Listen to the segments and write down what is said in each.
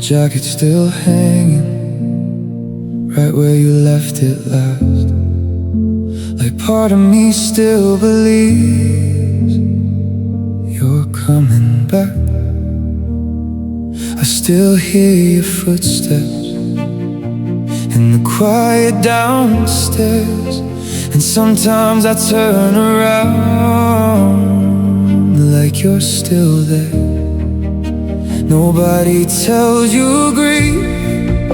jacket still hanging right where you left it last. Like part of me still believes you're coming back. I still hear your footsteps in the quiet downstairs, and sometimes I turn around like you're still there. Nobody tells you grief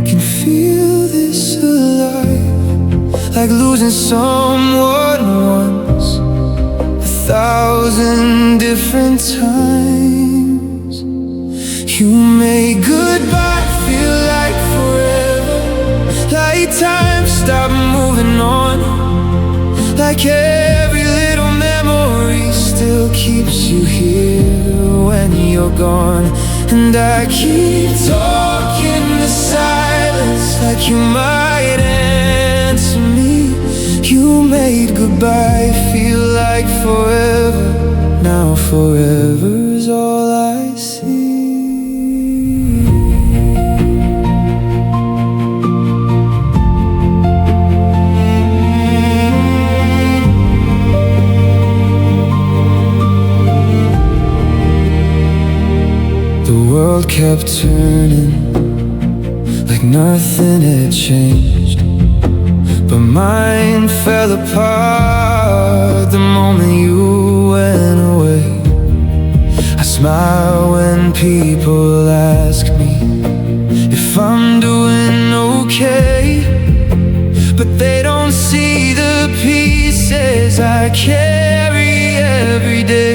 can feel this alive, like losing someone once 1,000 different times. You made goodbye feel like forever, like time stopped moving on, like every little memory still keeps you here when you're gone. And I keep talking to silence like you might answer me. You made goodbye feel like forever. Now forever's all I see. The world kept turning like nothing had changed, but mine fell apart the moment you went away. I smile when people ask me if I'm doing okay, but they don't see the pieces I carry every day.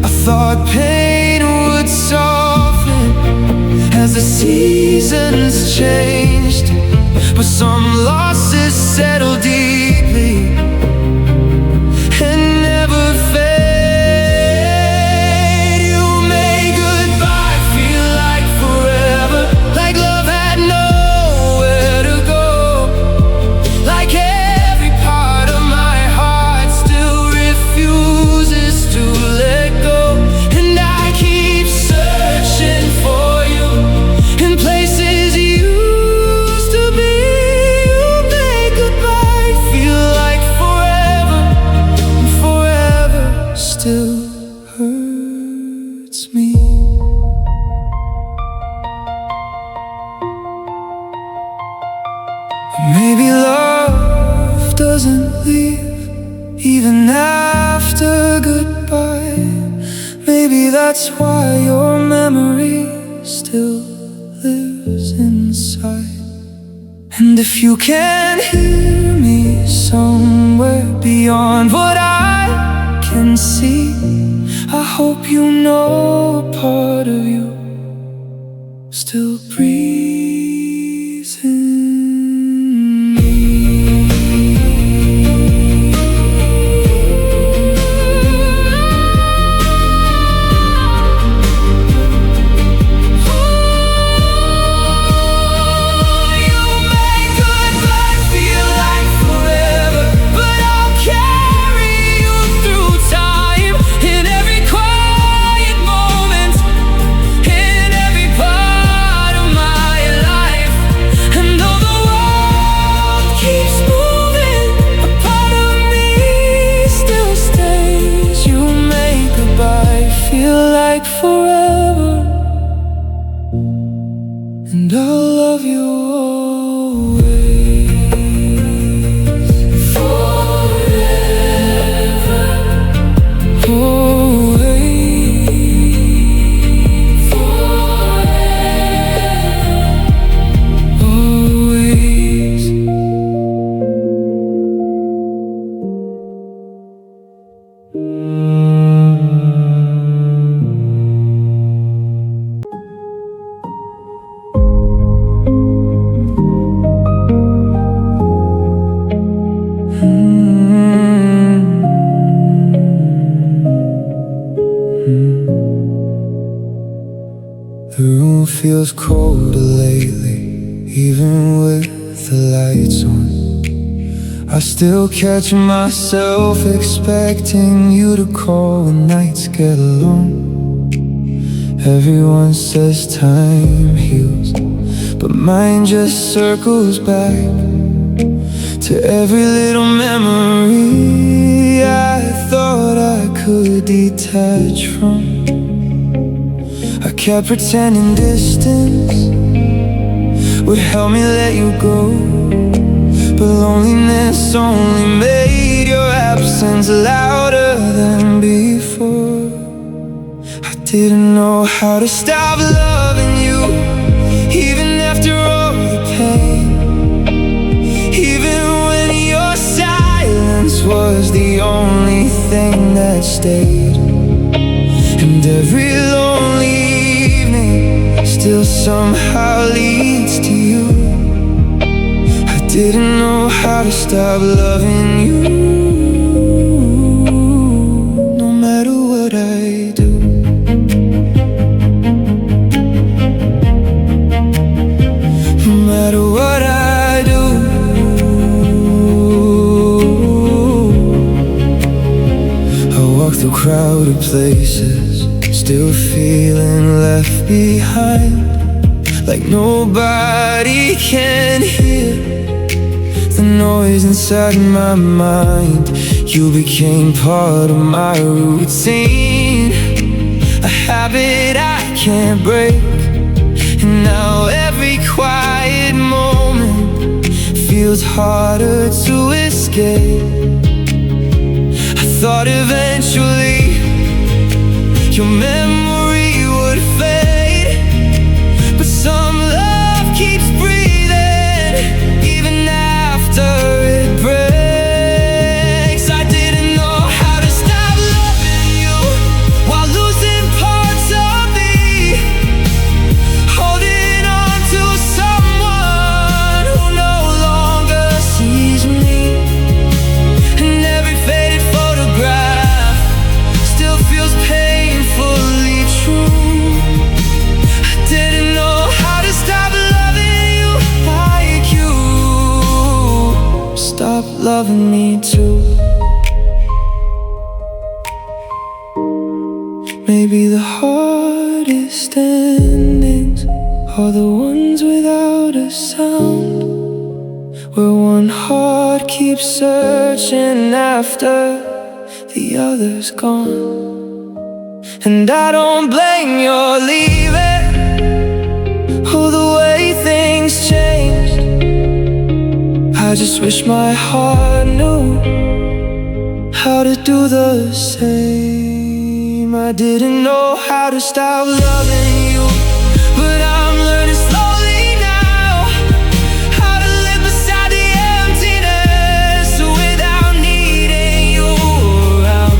I thought pain would soften as the seasons changed, but some losses settle deeply and never fade. You made goodbye feel like forever, like love had nowhere to go, like every part of my heart still refuses to let go. And I keep searching for you in places you used to be. You made goodbye feel like forever, and forever still hurts me. Maybe love doesn't leave even after goodbye. Maybe that's why your memory still lives inside. And if you can hear me somewhere beyond what I can see, I hope you know a part of you still breathes in me. You make goodbye feel like forever, but I'll carry you through time in every quiet moment, in every part of my life. And though the world keeps moving, a part of me still stays. You make goodbye feel like forever, and I'll love you always. Forever, always. Forever, always. The room feels colder lately, even with the lights on. I still catch myself expecting you to call when nights get long. Everyone says time heals, but mine just circles back to every little memory I thought I could detach from. I kept pretending distance would help me let you go, but loneliness only made your absence louder than before. I didn't know how to stop loving you, even after all the pain, even when your silence was the only thing that stayed. And every lonely evening still somehow leads to you. I didn't know how to stop loving you, no matter what I do. No matter what I do, I walk through crowded places, still feeling left behind, like nobody can hear the noise inside my mind. You became part of my routine, a habit I can't break. And now every quiet moment feels harder to escape. I thought eventually your memory would fade, but some love keeps breathing even after it breaks. I didn't know how to stop loving you while losing parts of me, holding on to someone who no longer sees me. And every faded photograph still feels painfully true. I didn't know how to stop loving you like you. Stop loving me too. Maybe the hardest endings are the ones without a sound, where one heart keeps searching after the other's gone. And I don't blame your leaving, or the way things changed. I just wish my heart knew how to do the same. I didn't know how to stop loving you, but I'm learning slowly now how to live beside the emptiness without needing you around.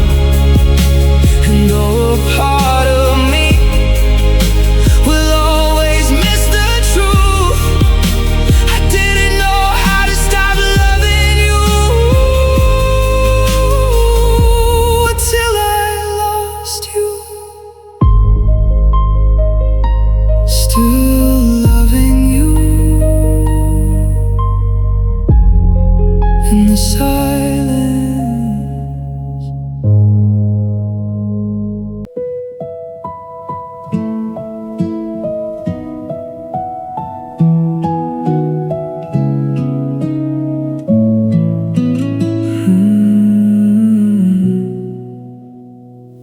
And though a part of me will always miss the truth, I didn't know how to stop loving you until I lost you. Still loving you in the silence.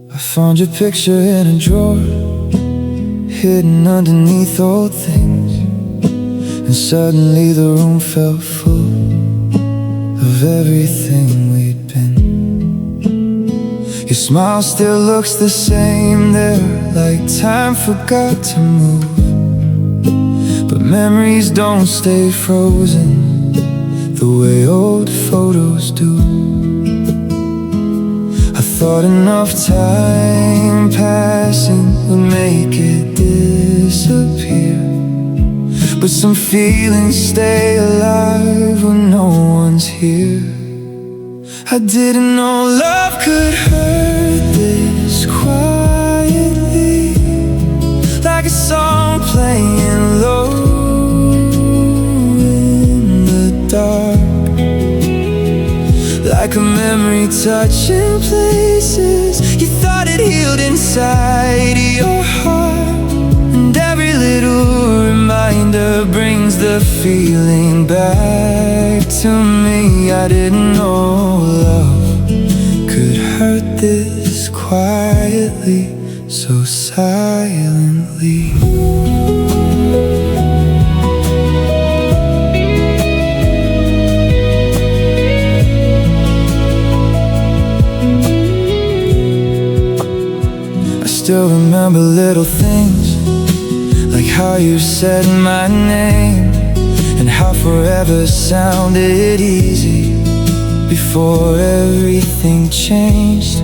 I found your picture in a drawer, hidden underneath old things, and suddenly the room felt full of everything we'd been. Your smile still looks the same there, like time forgot to move. But memories don't stay frozen the way old photos do. I thought enough time passing would make it disappear, but some feelings stay alive when no one's here. I didn't know love could hurt this quietly, like a song playing low in the dark, like a memory touching places you thought it healed inside your heart. the feeling back to me. I didn't know love could hurt this quietly, so silently. I still remember little things, like how you said my name, and how forever sounded easy before everything changed.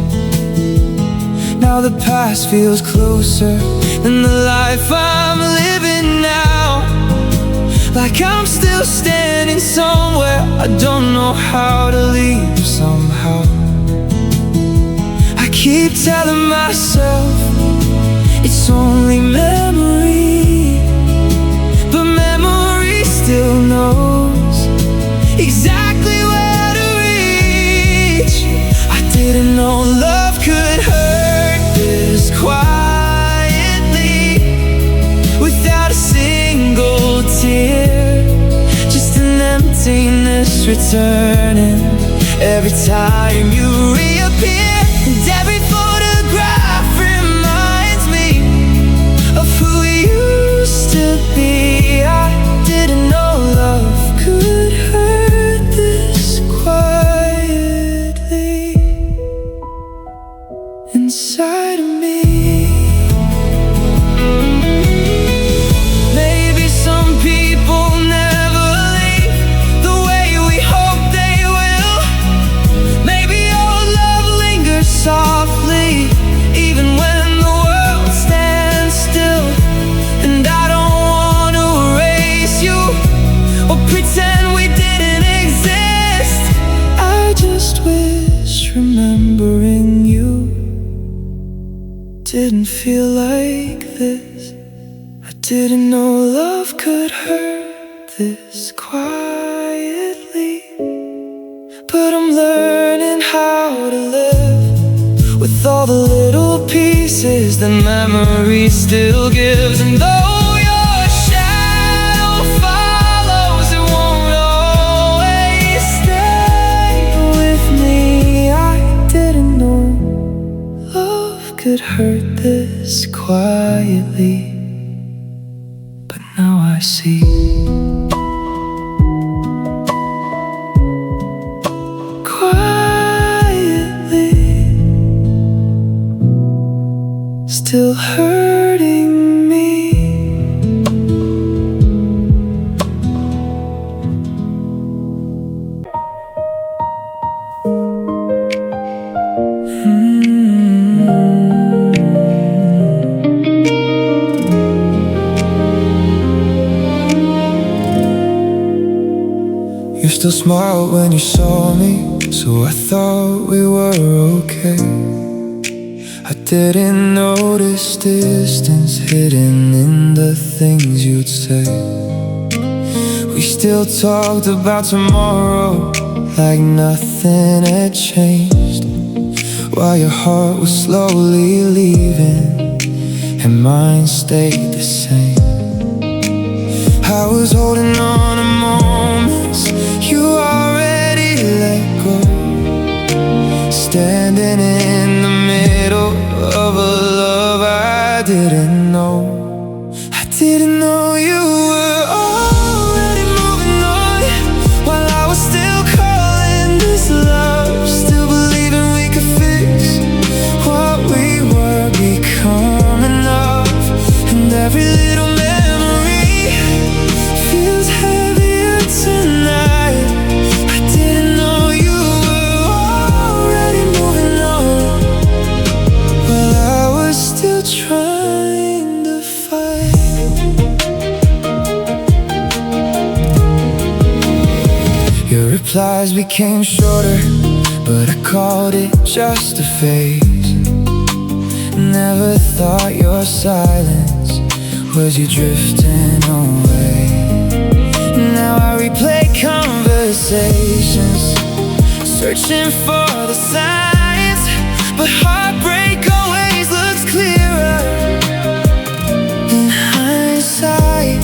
Now the past feels closer than the life I'm living now. Like I'm still standing somewhere I don't know how to leave somehow. I keep telling myself it's only memory, but memory still knows exactly where to reach. I didn't know love could hurt this quietly, without a single tear, just an emptiness returning every time you reappear. And every photograph reminds me of who we used to be. I didn't know love could hurt this quietly inside of me. Maybe some people never leave the way we hope they will. Maybe our love lingers softly, even when the world stands still. And I don't want to erase you or pretend we didn't exist. I just wish remembering you didn't feel like this. I didn't know love could hurt this quietly, but I'm learning how to live with all the little pieces that memory still gives. And though your shadow follows, it won't always stay with me. I didn't know love could hurt this quietly, but now I see. Quietly, still hurting me. You still smiled when you saw me, so I thought we were okay. I didn't notice distance hidden in the things you'd say. We still talked about tomorrow like nothing had changed, while your heart was slowly leaving and mine stayed the same. I was holding on to moments you already let go, standing in the middle of a love I didn't know. I didn't know you were already moving on, while I was still calling this love, still believing we could fix what we were becoming of. And every little memory feels heavier tonight. I didn't know you were already moving on, while I was still trying to fight. Your replies became shorter, but I called it just a phase. Never thought your silence was you drifting away. Now I replay conversations, searching for the signs, but heartbreak always looks clearer in hindsight.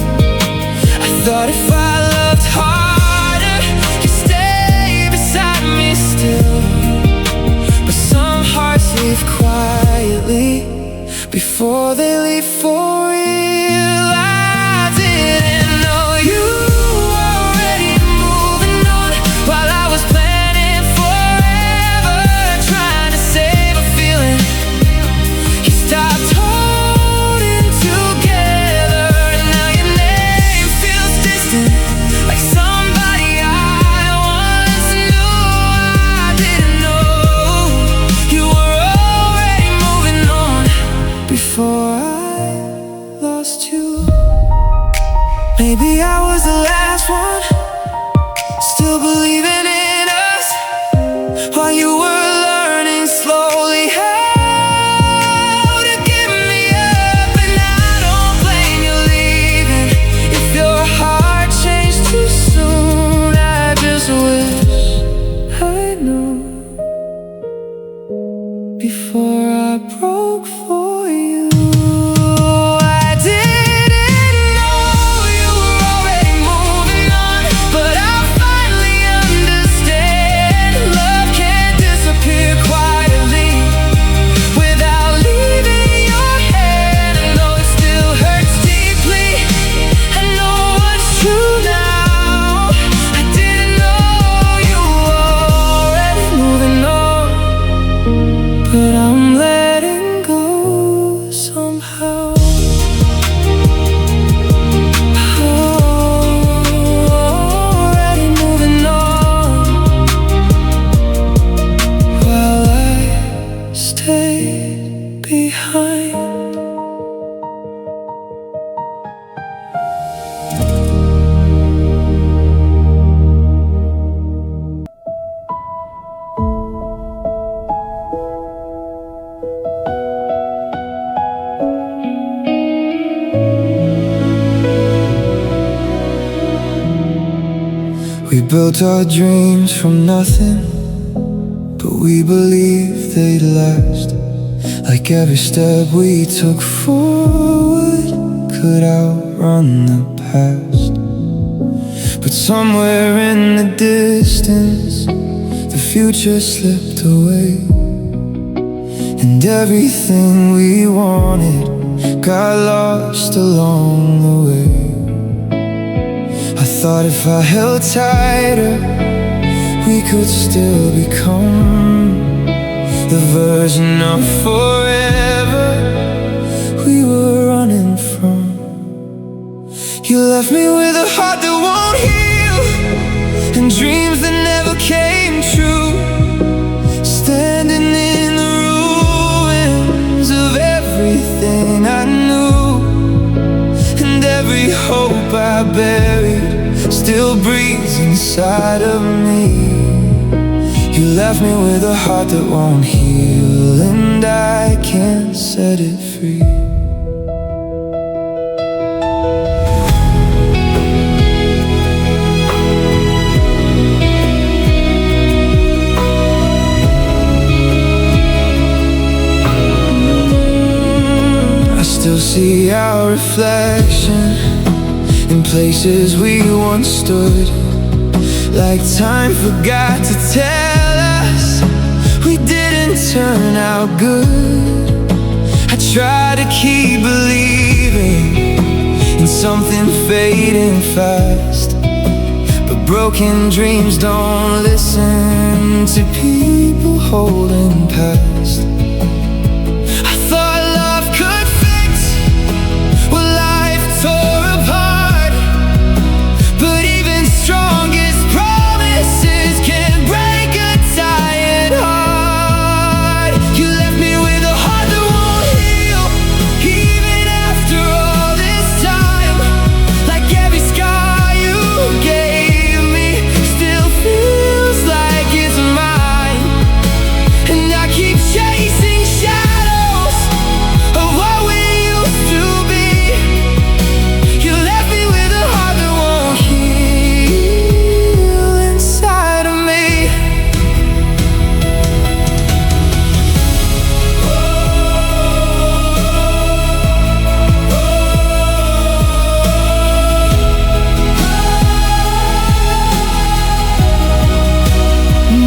I thought if I Maybe I was the last one, still believing in us, while you were learning slowly how to give me up. And I don't blame you leaving. If your heart changed too soon, I just wish I knew before I broke for you. I didn't know you were already moving on, but I finally understand. Love can't disappear quietly without leaving your hand. And though it still hurts deeply, I know what's true now. I didn't know you were already moving on, but I'm letting go somehow. Already moving on, while I stayed behind. We built our dreams from nothing, but we believed they'd last. Like every step we took forward could outrun the past. But somewhere in the distance, the future slipped away, and everything we wanted got lost along the way. I thought if I held tighter, we could still become the version of forever we were running from. You left me with a heart that won't heal, and dreams that never came true, standing in the ruins of everything I knew. And every hope I buried still breathes inside of me. You left me with a heart that won't heal, and I can't set it free. I still see our reflection in places we once stood, like time forgot to tell us we didn't turn out good. I try to keep believing in something fading fast, but broken dreams don't listen to people holding past. I thought love could fix what life tore apart, but even strongest promises can break a tired heart. You left me with a heart that won't heal, even after all this time. Like every scar you gave me still feels like it's mine, and I keep chasing shadows of what we used to be. You left me with a heart that won't heal inside of me.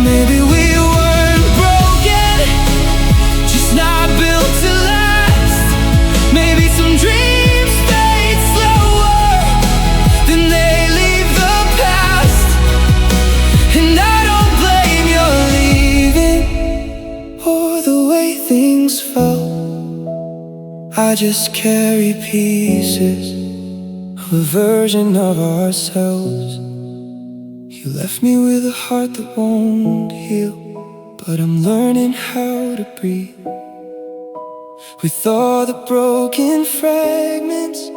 Maybe we weren't broken, just not built to last. Maybe some dreams fade slower than they leave the past. And I don't blame your leaving or the way things felt. I just carry pieces of a version of ourselves. You left me with a heart that won't heal, but I'm learning how to breathe. With all the broken fragments,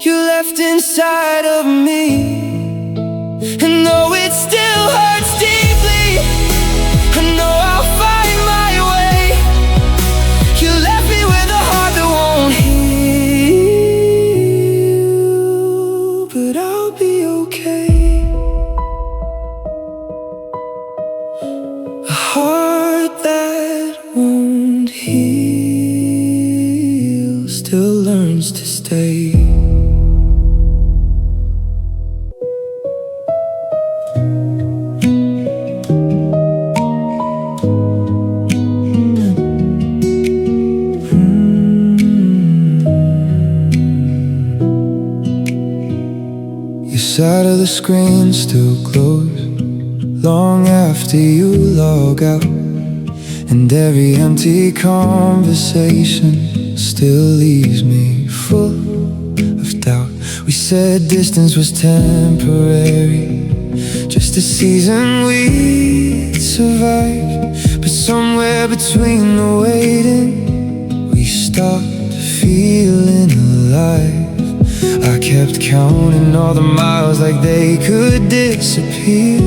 you left inside of me. And though it still hurts deeply, I know I'll find my way. You left me with a heart that won't heal, but I'll be okay. A heart that won't heal still learns to stay. Your side of the screen still closed long after you log out, and every empty conversation still leaves me full of doubt. We said distance was temporary, just a season we'd survive. But somewhere between the waiting, we stopped feeling alive. I kept counting all the miles like they could disappear,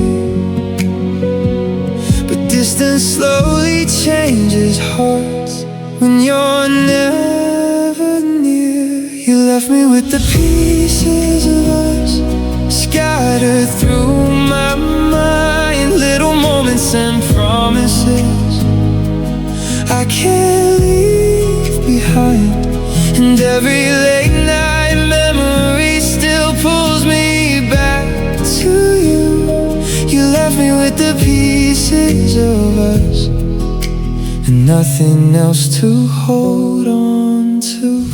but distance slowly changes hearts when you're never near. You left me with the pieces of us scattered through my mind, little moments and promises I can't leave behind. And every late night memory still pulls me back to you. You left me with the pieces of us and nothing else to hold on to.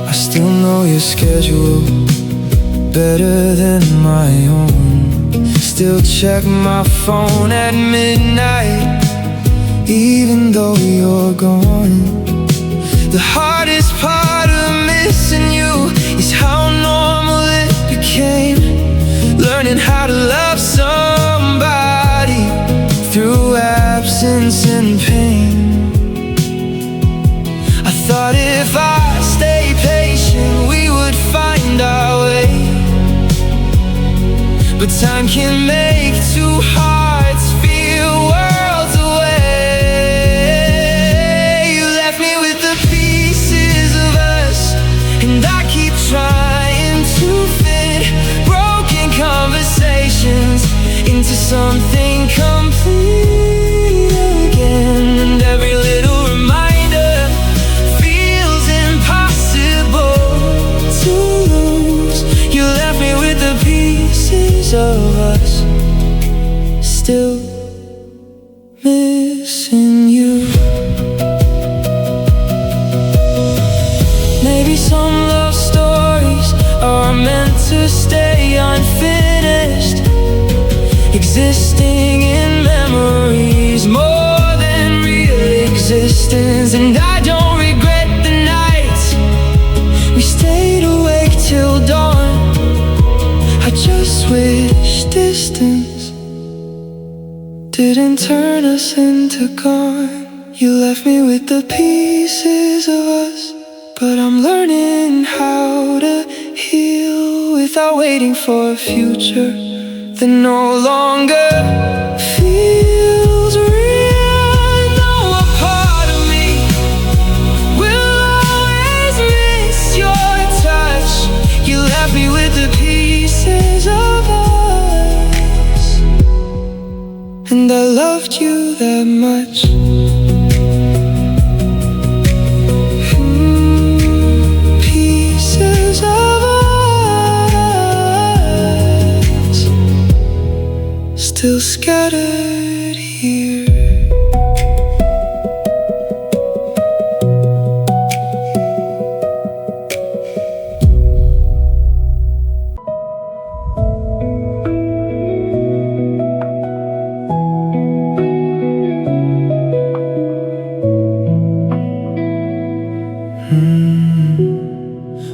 I still know your schedule better than my own. Still check my phone at midnight, even though you're gone. The hardest part of missing you is how normal it became, learning how to love somebody through absence and pain. I thought if I stay patient we would find our way, but time can make two hearts feel worlds away. You left me with the pieces of us, and I keep trying to fit broken conversations into something complete again. And every little reminder feels impossible to lose. You left me with the pieces of us, still missing you. Maybe some love stories are meant to stay unfinished, existing in memories more than real existence. And I don't regret the nights we stayed awake till dawn. I just wish distance didn't turn us into gone. You left me with the pieces of us, but I'm learning how to heal without waiting for a future that no longer feels real. No, a part of me will always miss your touch. You left me with the pieces of us, and I loved you that much. Pieces of us still scattered here.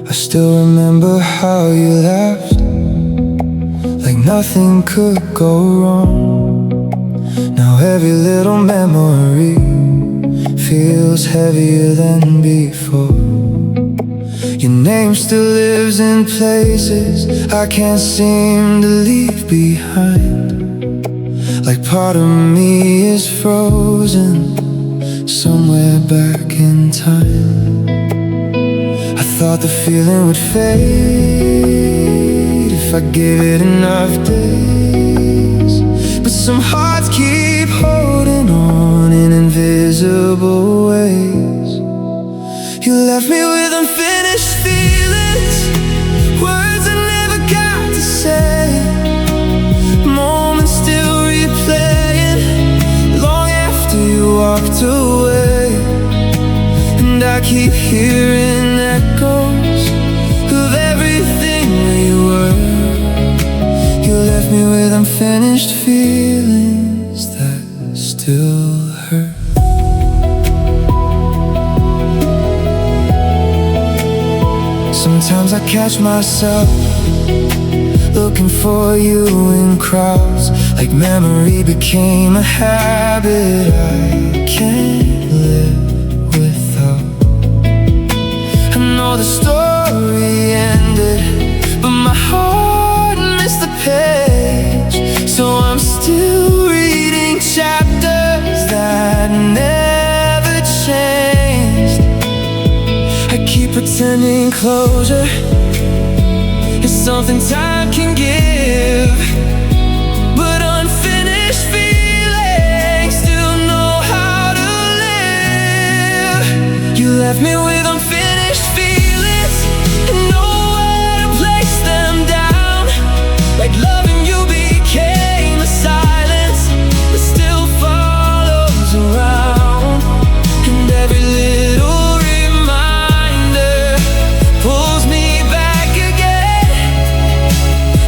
I still remember how you laughed like nothing could go wrong. Now every little memory feels heavier than before. Your name still lives in places I can't seem to leave behind. Like part of me is frozen somewhere back in time. I thought the feeling would fade if I gave it enough days, but some hearts keep holding on in invisible ways. You left me with unfinished feelings, words I never got to say, moments still replaying long after you walked away. And I keep hearing echoes of everything we were. You left me with unfinished feelings that still hurt. Sometimes I catch myself looking for you in crowds, like memory became a habit I can't live without. I know the story ended, but my heart missed the page. So I'm still reading chapters that never changed. I keep pretending closure is something time can give, but unfinished feelings still know how to live. You left me with unfinished feelings and nowhere to place them down. Like loving you became a silence that still follows around, and every little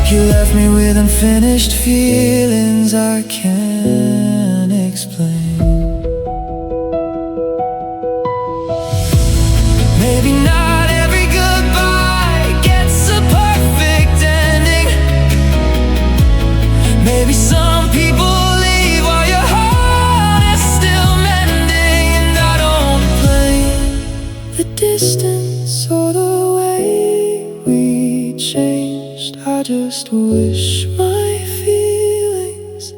you left me with unfinished feelings I can't explain. Maybe not every goodbye gets a perfect ending. Maybe some people leave while your heart is still mending. And I don't blame the distance or the way we changed. I just wish my feelings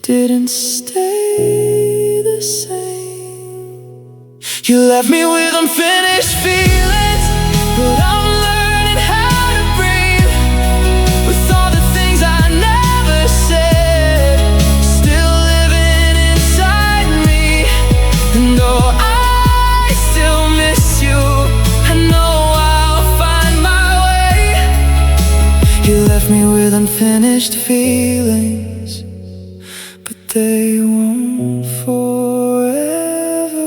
didn't stay the same. You left me with unfinished feelings, but I'm learning how to breathe with all the things I never said still living inside me. And though I still miss you, I know I'll find my way. You left me with unfinished feelings, but they won't forever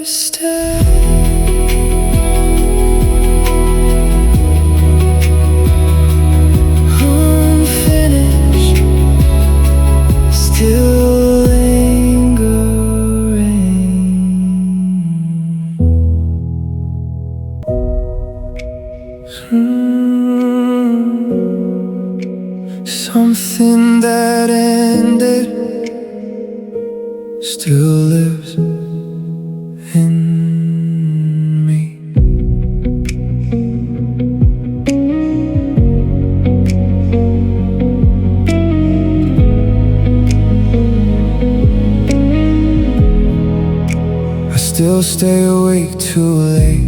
stay. Unfinished, still lingering. Something that ended still lives in me. I still stay awake too late,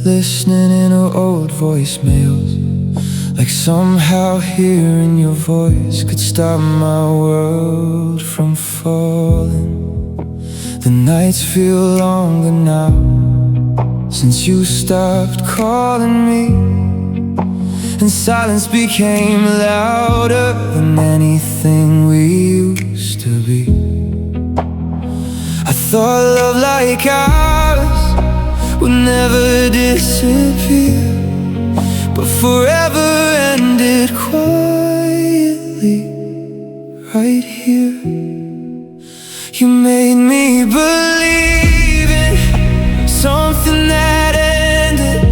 listening in to old voicemails. Like somehow hearing your voice could stop my world from falling. The nights feel longer now since you stopped calling me, and silence became louder than anything we used to be. I thought love like ours would never disappear, but forever ended quietly right here. You made me believe in something that ended,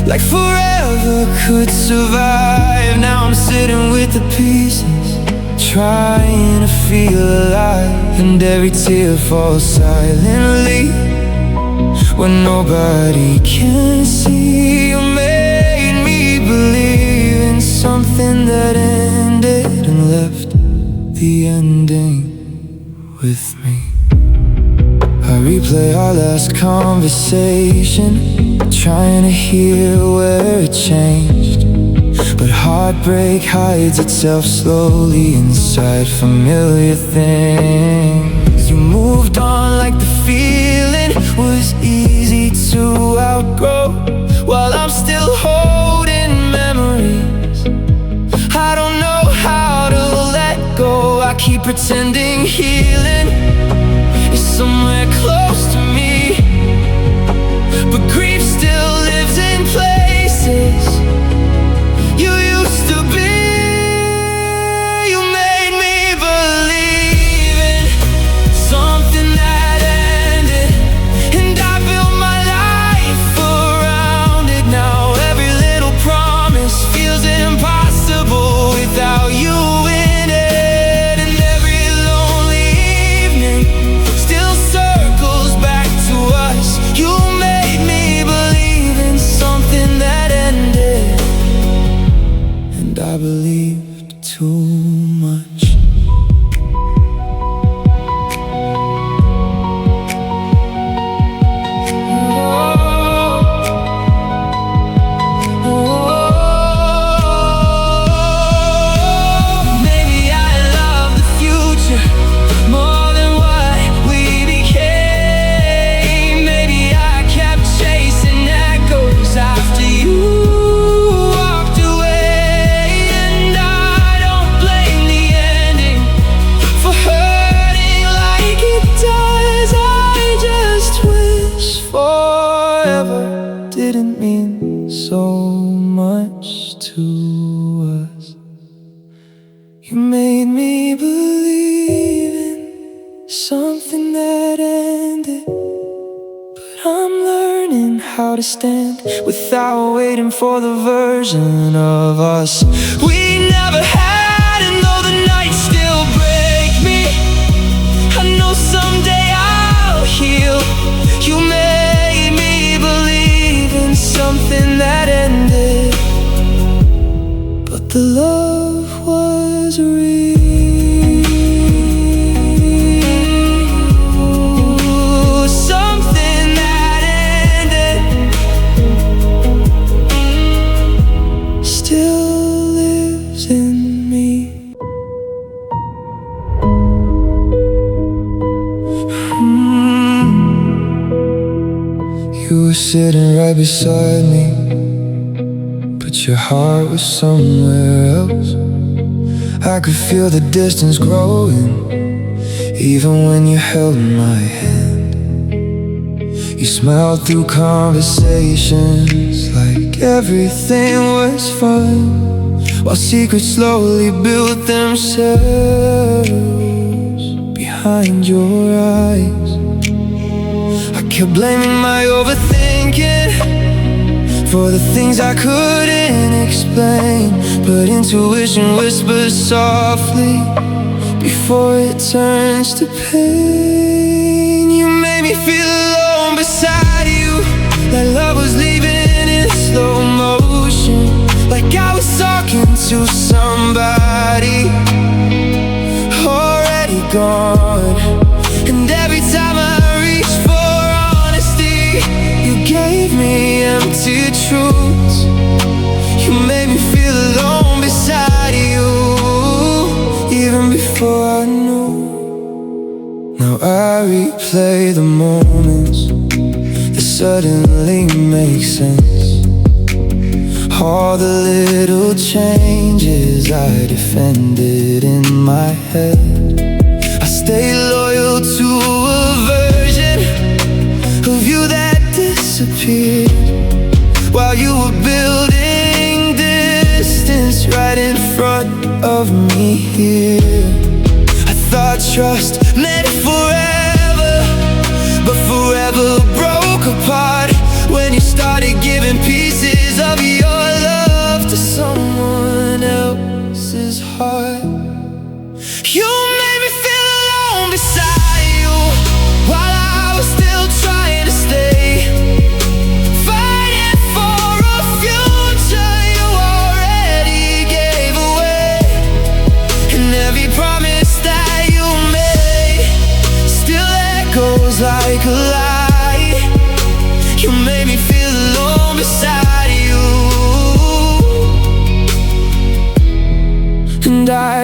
like forever could survive. Now I'm sitting with the pieces, trying to feel alive, and every tear falls silently when nobody can see. You made me believe in something that ended and left the ending with me. I replay our last conversation, trying to hear where it changed. But heartbreak hides itself slowly inside familiar things. You moved on like the feeling was easy to outgrow, while I'm still holding memories I don't know how to let go. I keep pretending healing is somewhere close to me, but grief still lives in places you used to be. You made me believe in something that ended, and I built my life around it. Now every little promise feels impossible without you in it, and every lonely evening still circles back to us. You made me believe in something that ended, and I believed too much. Maybe I love the future more than what we became. Maybe I kept chasing echoes after you walked away, and I don't blame the ending for hurting like it does. I just wish forever didn't mean so much to us. You made me believe in something that ended, but I'm learning how to stand without waiting for the version of us we never had. And though the nights still break me, I know someday I'll heal. You made me believe in something that ended, but the love was real. Something that ended still lives in me. You were sitting right beside me, but your heart was somewhere else. I could feel the distance growing, even when you held my hand. You smiled through conversations like everything was fine, while secrets slowly built themselves behind your eyes. I kept blaming my overthinking for the things I couldn't explain, but intuition whispers softly before it turns to pain. You made me feel alone beside you, like love was leaving in slow motion, like I was talking to somebody already gone. And every time I reached for honesty, you gave me empty truths. You made me feel alone beside you, even before I knew. Now I replay the moments that suddenly make sense, all the little changes I defended in my head. I stayed loyal to a version of you that disappeared, while you were building distance right in front of me here. I thought trust meant forever, but forever broke apart when you started giving pieces of your love to someone else's heart.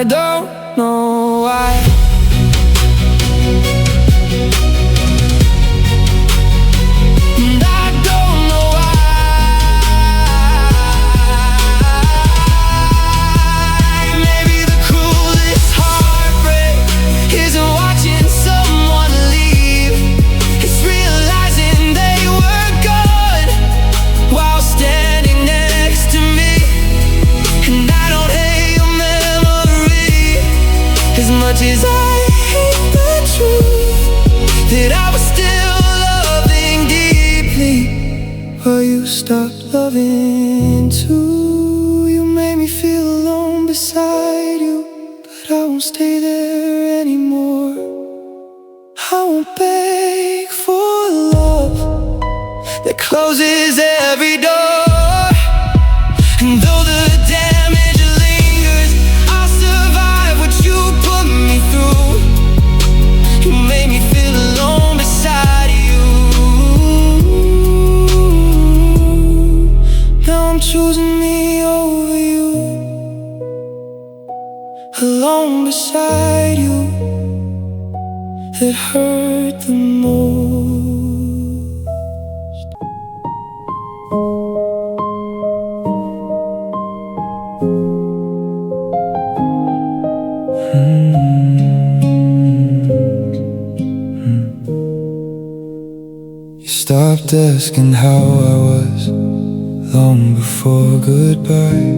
I don't know why. And I don't know why. Maybe the cruelest heartbreak isn't watching someone leave, it's realizing they were gone while standing next to me. And I don't hate your memory as much as I hate the truth that I was still loving deeply while you stopped loving too. You made me feel alone beside you, but I won't stay there anymore. I won't beg for love that closes every door. And though the damage lingers, I'll survive what you put me through. You made me feel alone beside you. Now I'm choosing me over you, alone beside you. It hurt the most. You stopped asking how I was long before goodbye.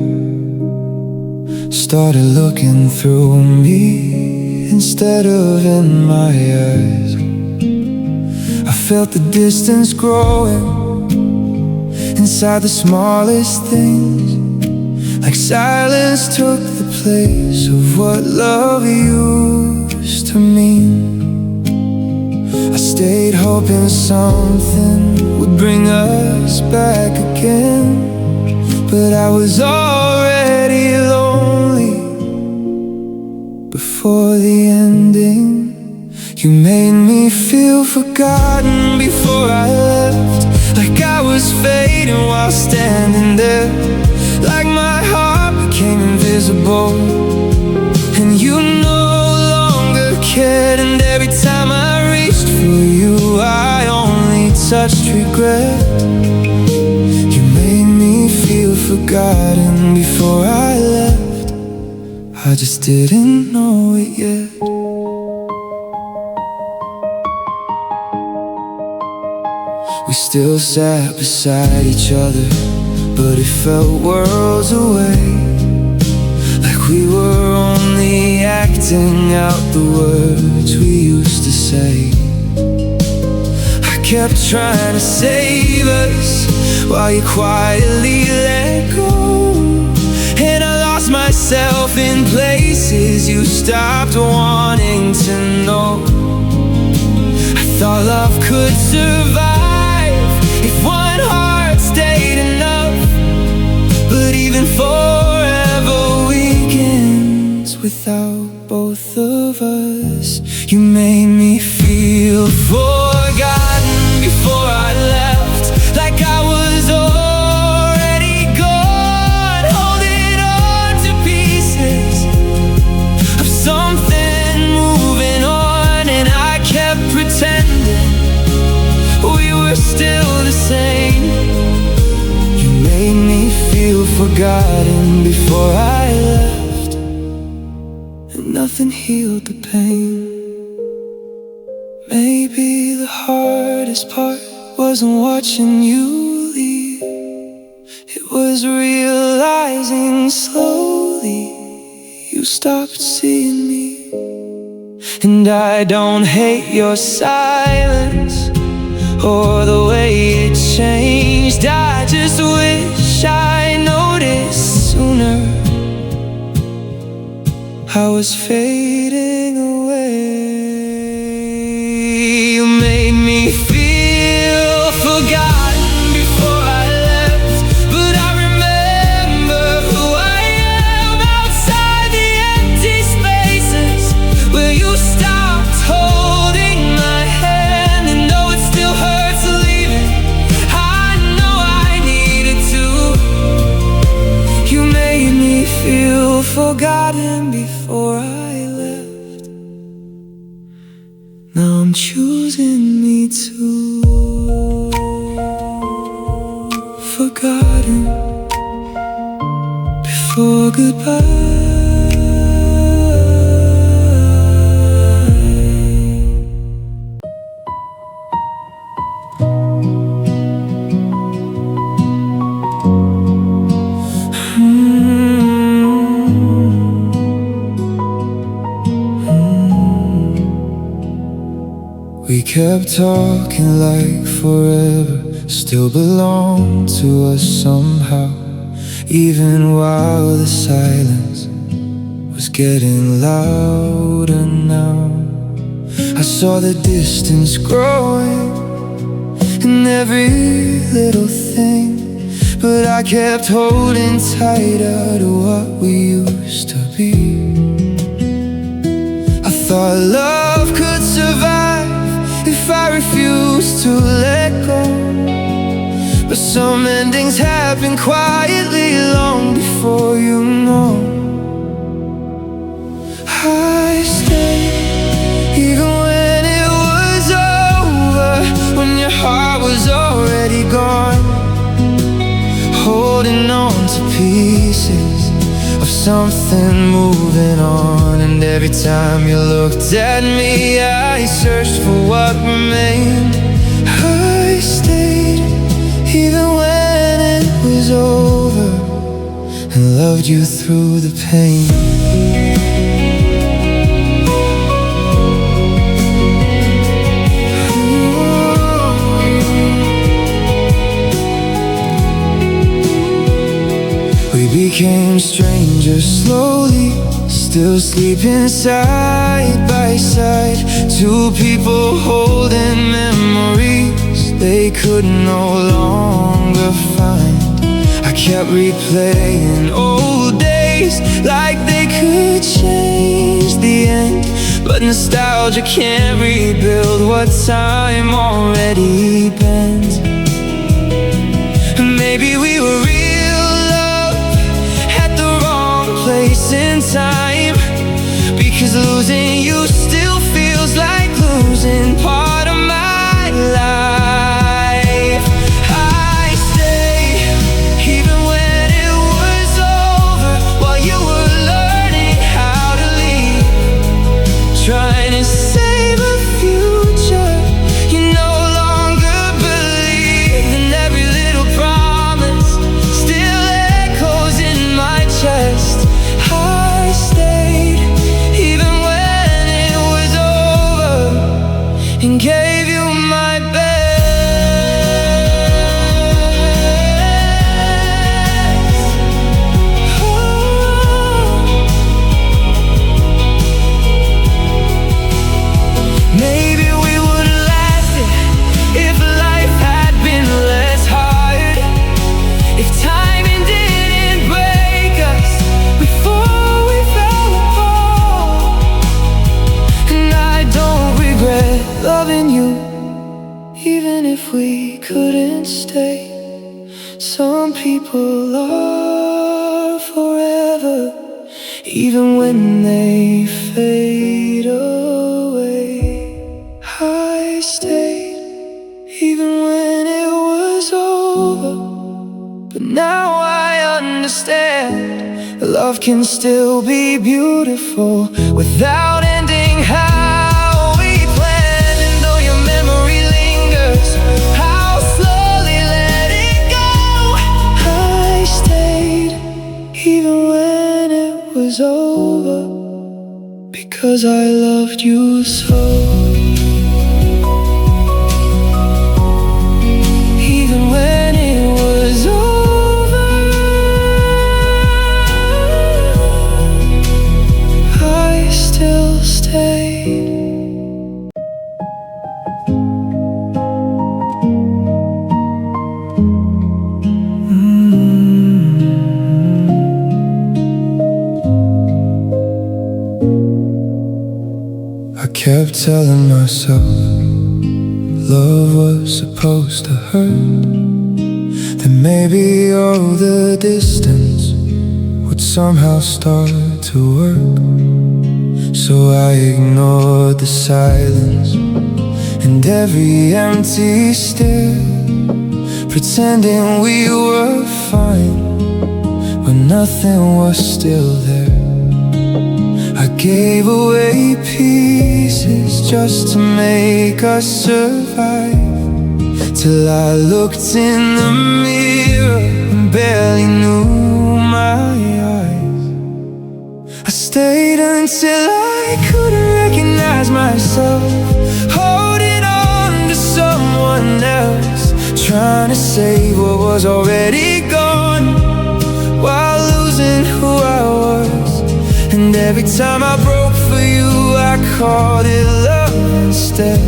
Started looking through me instead of in my eyes. I felt the distance growing inside the smallest things, like silence took the place of what love used to mean. I stayed hoping something would bring us back again, but I was already lonely before the ending. You made me feel forgotten before I left, like I was fading while standing there, like my heart became invisible and you no longer cared. And every time I reached for you, I only touched regret. You made me feel forgotten before I left, I just didn't know it yet. We still sat beside each other, but it felt worlds away, like we were only acting out the words we used to say. I kept trying to save us while you quietly let go, and I lost myself in places you stopped wanting to know. I thought love could survive if one heart stayed enough, but even forever weakens without both of us. You made me feel forgotten before I left, like I was already gone, holding on to pieces of something moving on. And I kept pretending we were still the same. You made me feel forgotten before I left, and nothing healed the pain. Maybe the hardest part wasn't watching you leave, it was realizing slowly you stopped seeing me. And I don't hate your silence or the way it changed, I just wish I noticed sooner I was fading away. You made me feel forgotten before I left, but I remember who I am outside the empty spaces where you stopped holding my hand. And though it still hurts leaving, I know I needed to. You made me feel forgotten before I left. Now I'm choosing me too. Forgotten before goodbye. We kept talking like forever still belonged to us somehow, even while the silence was getting louder now. I saw the distance growing in every little thing, but I kept holding tighter to what we used to be. I thought love could survive if I refuse to let go, but some endings happen quietly long before you know. I stayed even when it was over, when your heart was already gone, holding on to pieces of something moving on. And every time you looked at me, I searched for what remained. I stayed even when it was over, and loved you through the pain. We became strangers slowly, still sleeping side by side. Two people holding memories they could no longer find. I kept replaying old days like they could change the end, but nostalgia can't rebuild what time already bent. Maybe we were real love at the wrong place in time, because losing you still feels like losing part of my life. I stayed even when it was over, while you were learning how to leave, trying to save a future you no longer believed. And every little promise still echoes in my chest. I stayed even when it was over, and gave you my best. Maybe we would have lasted if life had been less hard, if timing didn't break us before we fell apart. And I don't regret loving you, even if we couldn't stay. Some people are forever, even when they fade away. I stayed even when it was over, but now I understand love can still be beautiful without ending how we planned. And though your memory lingers, I'll slowly let it go. I stayed even when it was over, because I loved you so. Even when it was over, I still stayed. I kept telling myself love was supposed to hurt, that maybe all the distance would somehow start to work. So I ignored the silence and every empty stare, pretending we were fine when nothing was still there. I gave away pieces just to make us survive, till I looked in the mirror and barely knew my eyes. I stayed until I couldn't recognize myself, holding on to someone else, trying to save what was already gone, while losing who I was. And every time I broke for you, I called it love instead.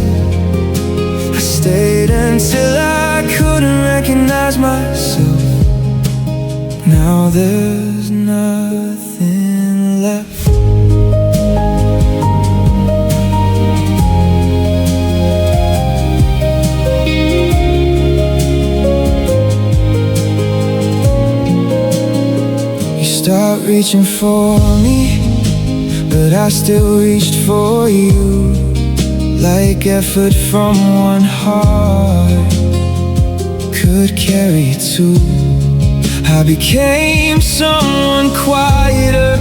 I stayed until I couldn't recognize myself. Now there's nothing left. You start reaching for me, but I still reached for you. Like effort from one heart could carry two. I became someone quieter,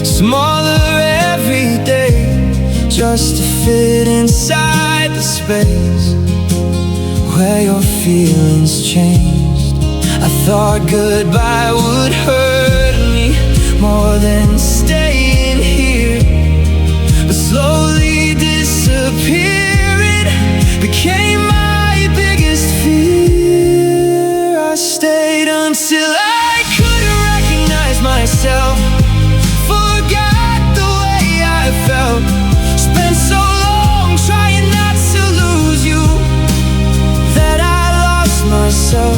smaller every day, just to fit inside the space where your feelings changed. I thought goodbye would hurt me more than staying here, but slowly disappearing became my biggest fear. I stayed until I couldn't recognize myself, forgot the way I felt, spent so long trying not to lose you that I lost myself.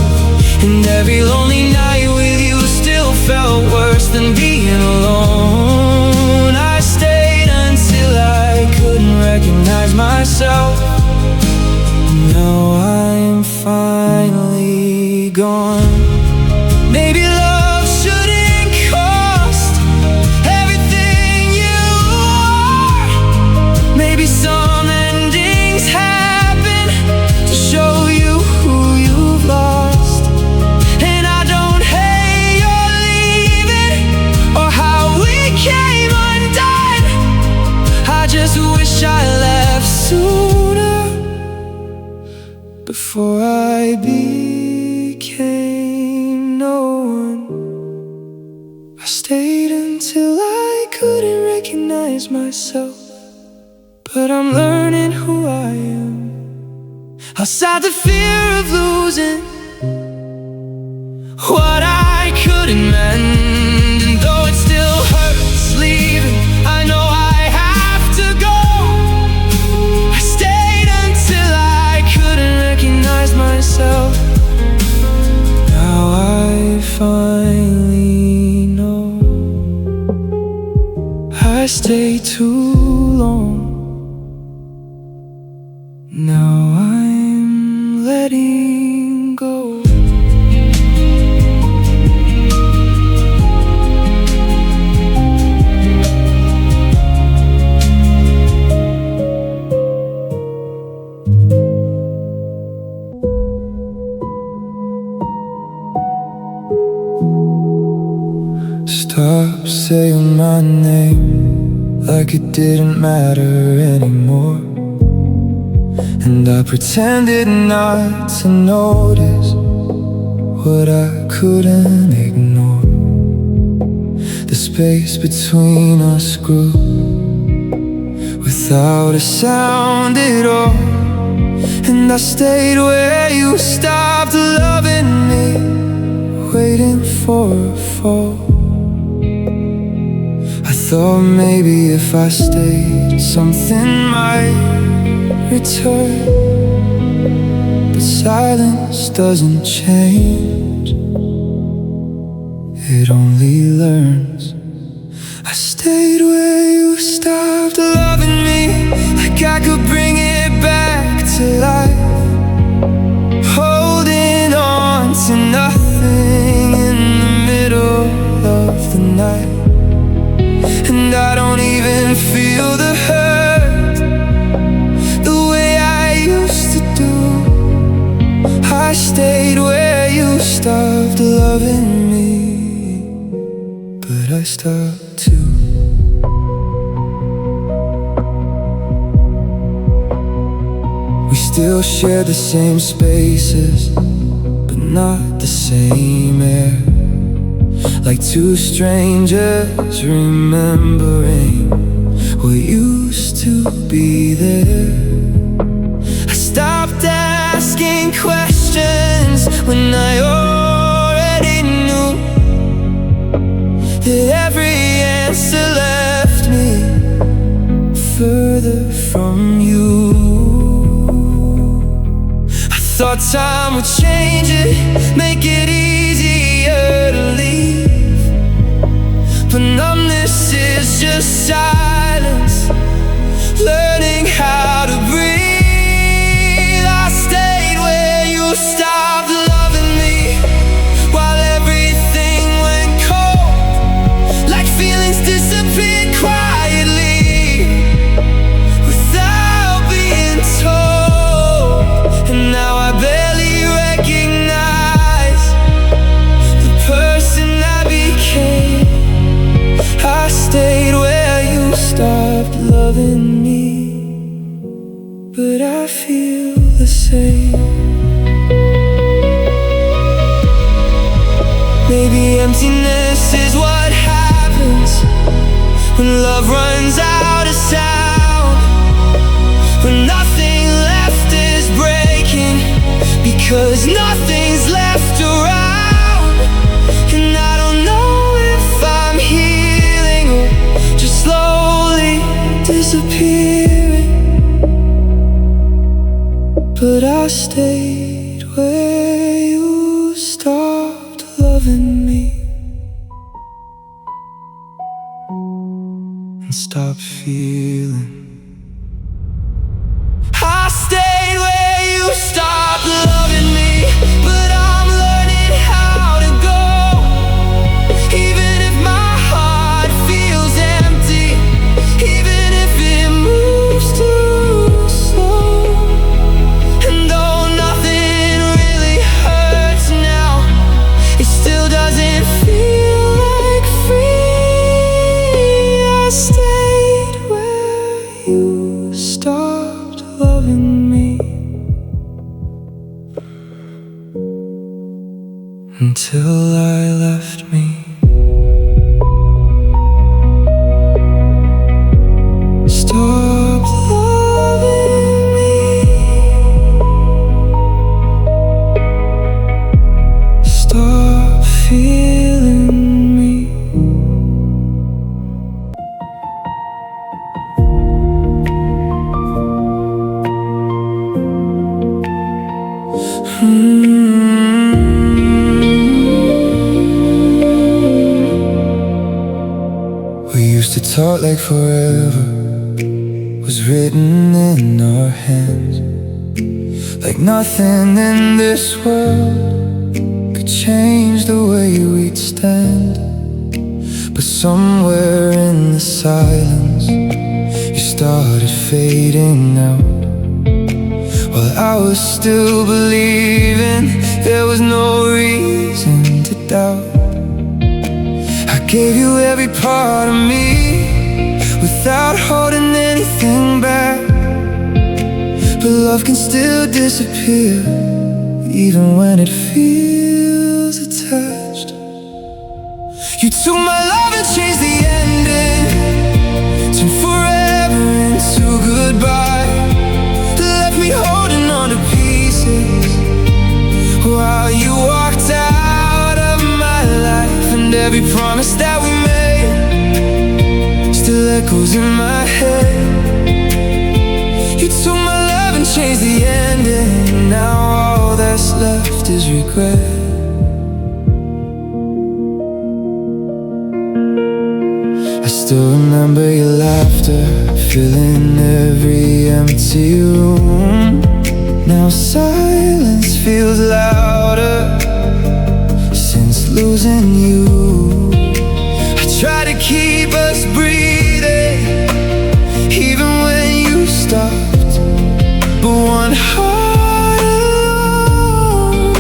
And every lonely night with you still felt worse than being alone. I stayed until I couldn't recognize myself. Now I'm finally gone. Maybe love shouldn't cost everything you are. Maybe some endings happen to show you who you've lost. And I don't hate your leaving or how we came undone. I just wish I left sooner, before I became no one. I stayed until I couldn't recognize myself, but I'm learning who I am outside the fear of losing what I couldn't mend. And though it still hurts leaving, I know I have to go. I stayed until I couldn't recognize myself. Now I finally know I stayed too long. Now I'm letting go. Stop saying my name like it didn't matter anymore, and I pretended not to notice what I couldn't ignore. The space between us grew without a sound at all, and I stayed where you stopped loving me, waiting for a fall. I thought maybe if I stayed, something might return, but silence doesn't change, it only learns. I stayed where you stopped loving me, like I could bring it back to life, holding on to nothing in the middle of the night. stayed where you stopped loving me, but I stopped too. We still share the same spaces, but not the same air. Like two strangers remembering what used to be there. I stopped asking questions when I already knew that every answer left me further from you. I thought time would change it, make it easier to leave, but numbness is just silence, learning how to breathe. I stayed where you stopped loving me, while everything went cold, like feelings disappeared quietly without being told. And now I barely recognize the person I became. I stayed where you stopped loving me, but I feel the same. Maybe emptiness is what happens when love runs out of sound, when nothing left is breaking, because nothing's left around. And I don't know if I'm healing or just slowly disappearing, but I stayed where you stopped loving me and stopped feeling. I stayed where you stopped loving me, but I'm learning how to go, even if my heart feels empty, even if it moves too slow. And though nothing really hurts now, it still doesn't feel like free. I stayed where you stopped loving me until I left me. Stop loving me. Stop feeling me. We used to talk like forever was written in our hands, like nothing in this world could change the way we'd stand. But somewhere in the silence, you started fading out, while I was still believing there was no reason to doubt. I gave you every part of me without holding anything back, but love can still disappear even when it feels attached. You took my love and changed the ending, turned forever into goodbye, left me holding on to pieces while you walked out of my life. And every promise that we made still echoes in my head. You took my love and changed the ending, now all that's left is regret. I still remember your laughter, filling every empty room. Now silence feels louder since losing you. I try to keep us breathing even when you stopped, but one heart alone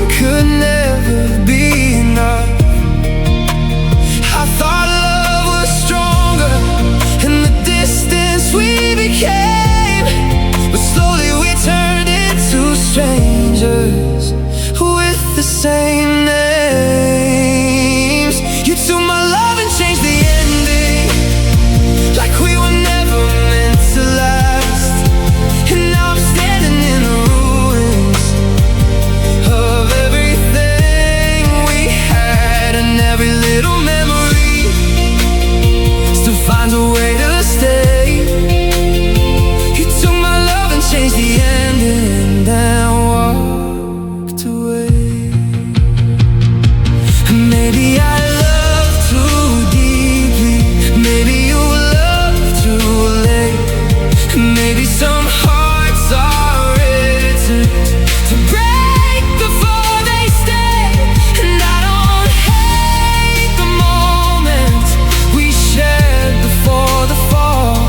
the same names. You took my love and changed the ending, like we were never meant to last. And now I'm standing in the ruins of everything we had, and every little memory still finds a way to stay. You took my love and changed the ending, then walked away. Maybe I loved too deeply, maybe you loved too late. Maybe some hearts are written to break before they stay. And I don't hate the moment we shared before the fall.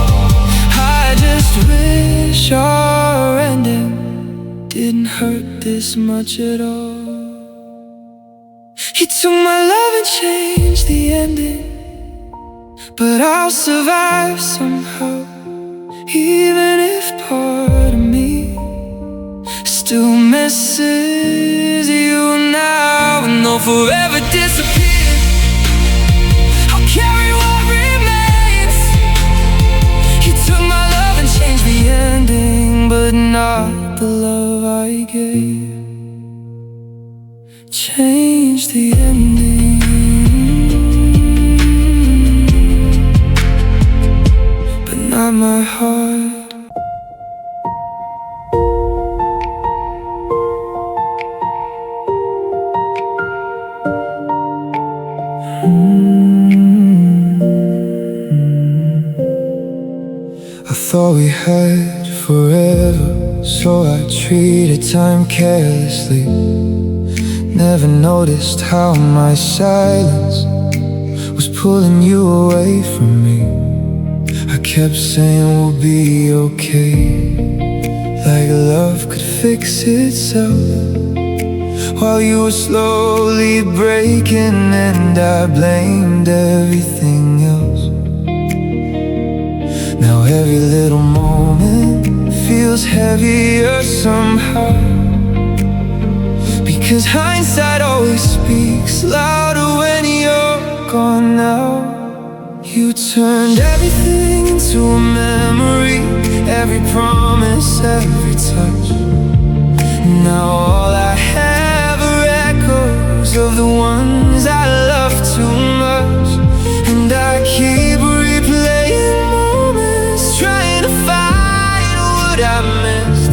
I just wish our ending didn't hurt this much at all. You took my love and changed the ending, but I'll survive somehow, even if part of me still misses you now. And though forever disappeared, I'll carry what remains. You took my love and changed the ending, but not the love I gave. Change the ending, but not my heart. I thought we had forever, so I treated time carelessly. Never noticed how my silence was pulling you away from me. I kept saying we'll be okay, like love could fix itself, while you were slowly breaking and I blamed everything else. Now every little moment feels heavier somehow, because hindsight always speaks louder when you're gone now. You turned everything into a memory, every promise, every touch. Now all I have are echoes of the ones I love too much. And I keep replaying moments, trying to find what I missed.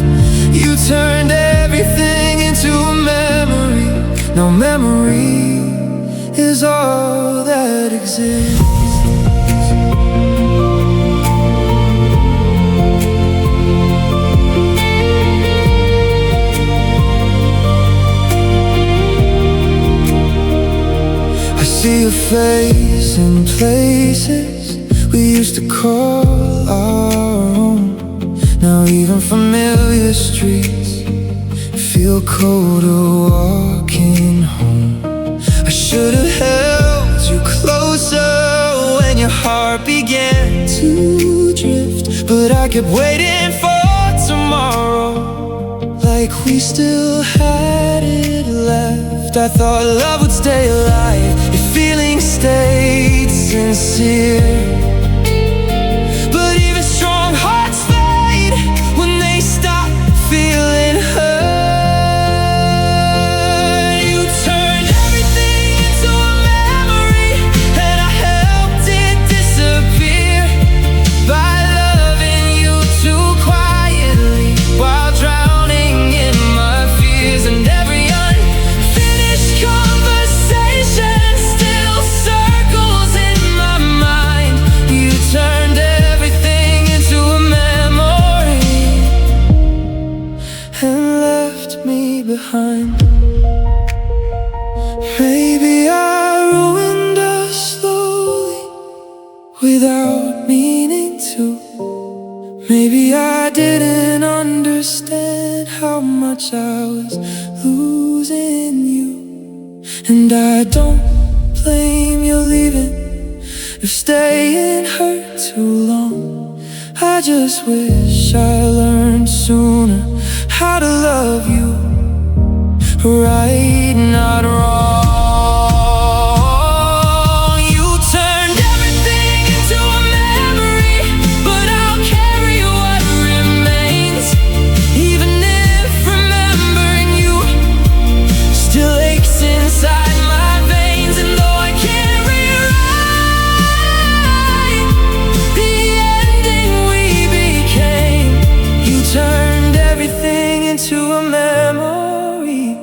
You turned everything into a memory. No memory is all that exists. I see your face in places we used to call our own. Now even familiar streets feel colder walking home. I should have held you closer when your heart began to drift, but I kept waiting for tomorrow, like we still had it left. I thought love would stay alive if feelings stayed sincere, but even strong hearts fade when they stop feeling hurt. You turned everything into a memory, and I helped it disappear by loving you too quietly while drowning in my fears. And every unfinished conversation still circles in my mind. You turned everything into a memory and left me behind. Maybe I ruined us slowly without meaning to. Maybe I didn't understand how much I was losing you. And I don't blame you leaving if staying hurt too long. I just wish I learned sooner how to love you right, not wrong. You turned everything into a memory, but I'll carry what remains, even if remembering you still aches inside my veins. And though I can't rewrite the ending we became, you turned everything into a memory,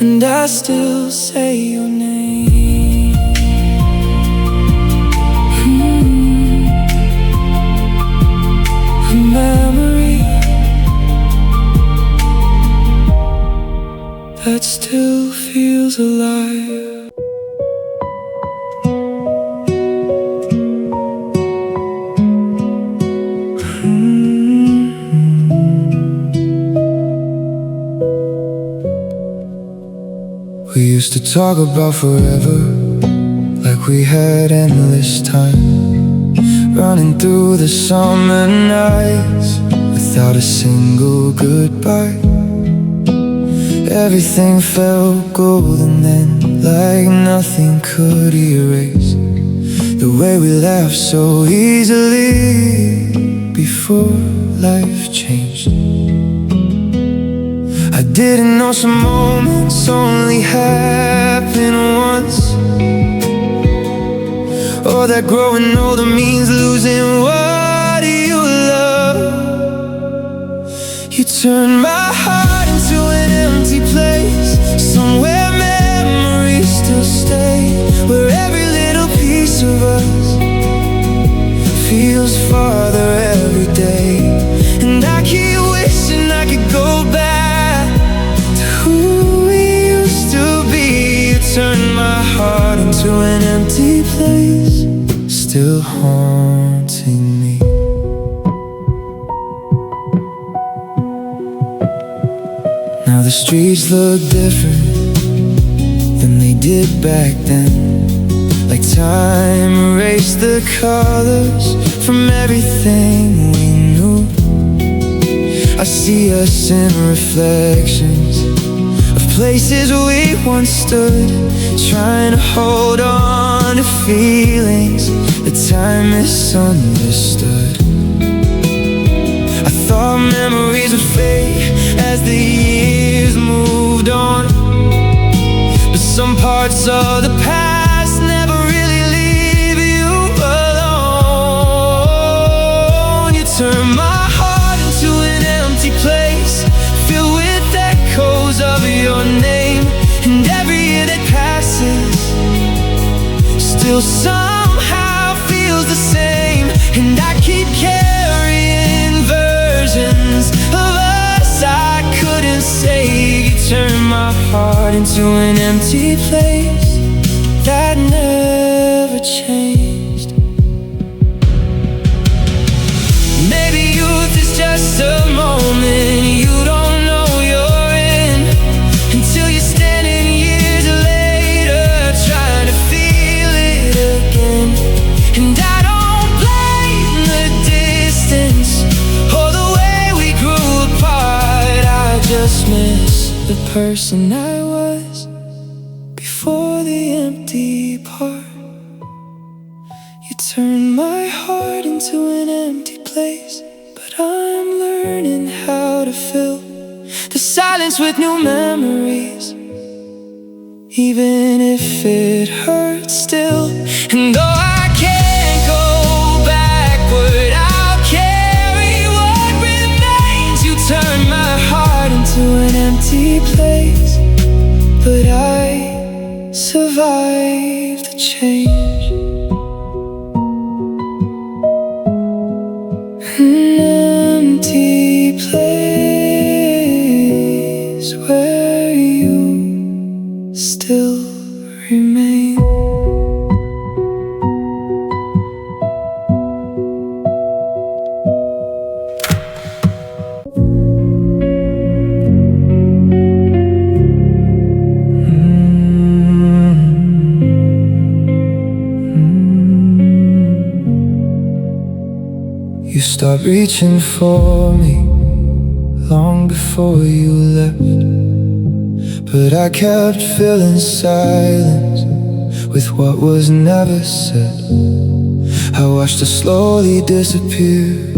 and I still say your name. A memory that still feels alive. We used to talk about forever, like we had endless time, running through the summer nights without a single goodbye. Everything felt golden then, like nothing could erase the way we laughed so easily before life changed. I didn't know some moments only happen once, or that growing older means losing what you love. You turned my heart into an empty place, somewhere memories still stay, where every little piece of us feels farther every day. And I keep wishing I could go back to who we used to be. You turned my heart into an empty place, still haunting me. Now the streets look different than they did back then, like time erased the colors from everything we knew. I see us in reflections of places we once stood, trying to hold on to feelings that time misunderstood. I thought memories would fade as the years moved on, but some parts of the past never really leave you alone. You turn my heart into an empty place, filled with echoes of your name. And every year that passes still somehow feels the same. And I keep carrying versions of us I couldn't save. You turn my heart into an empty place that never changed. Maybe youth is just a moment you don't know you're in, until you're standing years later trying to feel it again. And I don't blame the distance or the way we grew apart. I just miss the person I was before the empty part. You turned my heart into an empty place, but I'm learning how to fill the silence with new memories, even if it hurts still. And though I can't go backward, I'll carry what remains. You turn my heart into an empty place, but I survived the change. An empty place where you still remain. You stopped reaching for me long before you left. but I kept filling silence with what was never said. I watched her slowly disappear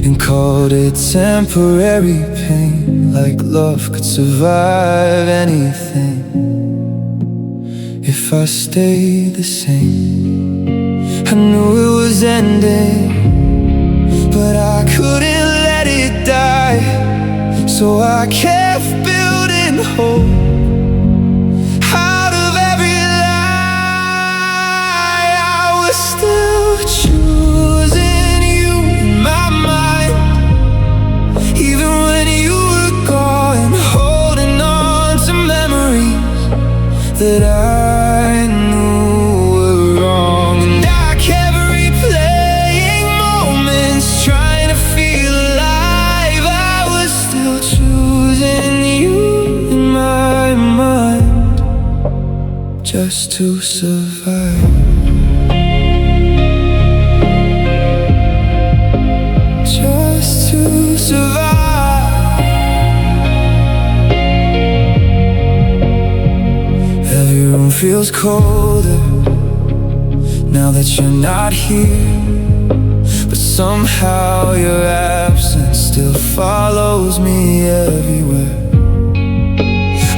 and called it temporary pain, like love could survive anything if I stayed the same. I knew it was ending, but I couldn't let it die. So I kept building hope out of every lie. I was still choosing you in my mind, even when you were gone, holding on to memories that I knew were wrong. And I kept replaying moments, trying to feel alive. I was still choosing you in my mind, just to survive. Just to survive. Every room feels colder now that you're not here, but somehow your absence still follows me everywhere.